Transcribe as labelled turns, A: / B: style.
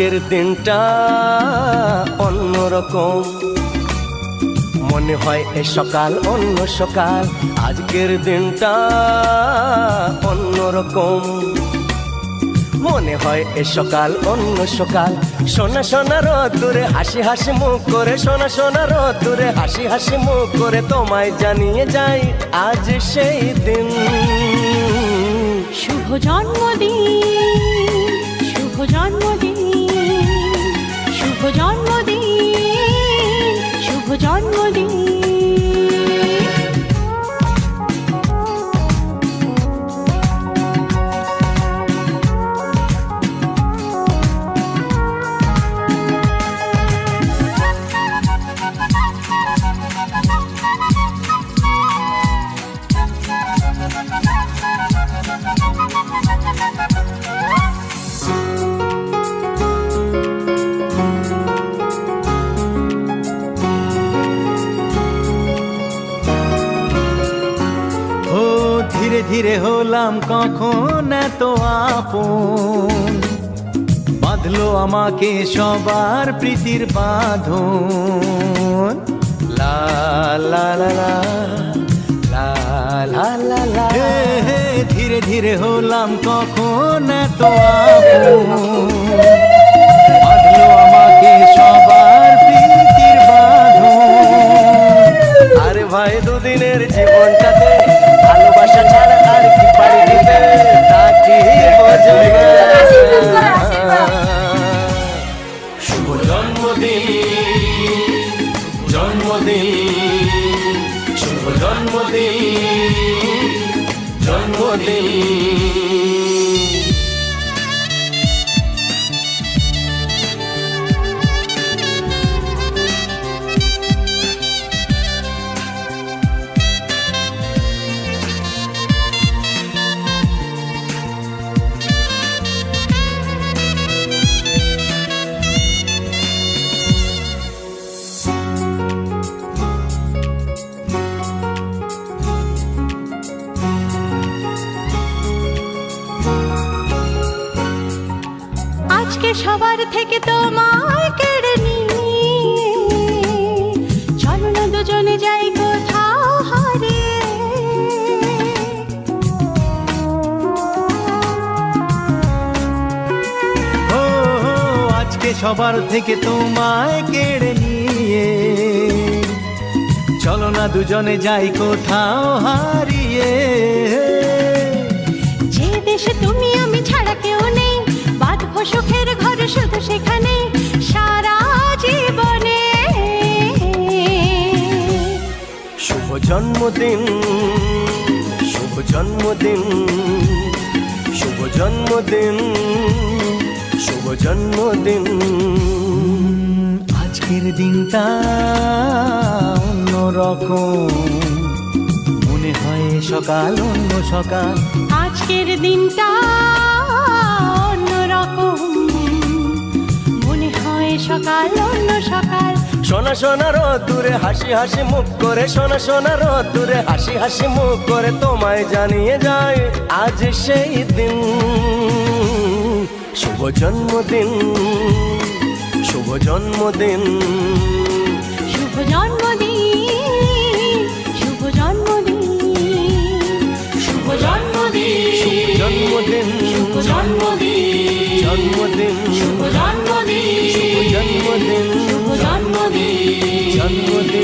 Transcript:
A: আজকের দিনটা অন্যরকম, মনে হয় এ সকাল অন্য সকাল। আজকের দিনটা অন্যরকম, মনে হয় এ সকাল অন্য সকাল। সোনা সোনা রোদ্দুরে হাসি হাসি মুখ করে, সোনা সোনা রোদ্দুরে হাসি হাসি মুখ করে তোমায় জানিয়ে যাই আজ সেই দিন।
B: শুভ জন্মদিন, শুভ জন্মদিন, শুভ জন্মদিন, শুভ জন্মদিন।
C: ধীরে ধীরে হলাম কখন এত আপন, বাঁধলো আমাকে সবার প্রীতির বাঁধন।
A: লা লা লা লা লা লা লা লা।
C: ধীরে ধীরে হলাম কখন এত আপন, বাঁধলো আমাকে সবার প্রীতির বাঁধন।
A: আরে ভাই দুদিনের জীবনটাতে ভালোবাসা ছাড়া আর কি পারি দিতে, তা কি বোঝো না। শুভ জন্মদিন, জন্মদিন, শুভ জন্মদিন, জন্মদিন।
B: আজকে সবার থেকে তোমায় কেড়ে নিয়ে চলো না দুজনে যাই কোথাও হারিয়ে।
C: ও আজকে সবার থেকে তোমায় কেড়ে নিয়ে চলো না দুজনে যাই কোথাও হারিয়ে।
B: যে দেশে তুমি আমি ছাড়া কেউ নেই, বাঁধবো সুখের ঘর শুধু সেখানে সারা জীবনে।
A: শুভ জন্মদিন, শুভ জন্মদিন, শুভ জন্মদিন, শুভ জন্মদিন।
C: আজকের দিনটা অন্যরকম, মনে হয় সকাল অন্য সকাল।
B: আজকের দিনটা অন্যরকম, মনে হয় সকাল অন্য সকাল।
A: সোনা সোনা রোদ্দুরে হাসি হাসি মুখ করে, সোনা সোনা রোদ্দুরে হাসি হাসি মুখ করে তোমায় জানিয়ে যায় আজ সেই দিন। শুভ জন্মদিন, শুভ জন্মদিন,
B: শুভ জন্মদিন, শুভ জন্মদিন, শুভ জন্মদিন,
A: শুভ জন্মদিন,
B: শুভ জন্মদিন,
A: জন্মদিন,
B: শুভ জন্মদিন,
A: শুভ জন্মদিন,
B: শুভ জন্মদিন,
A: জন্মদিন।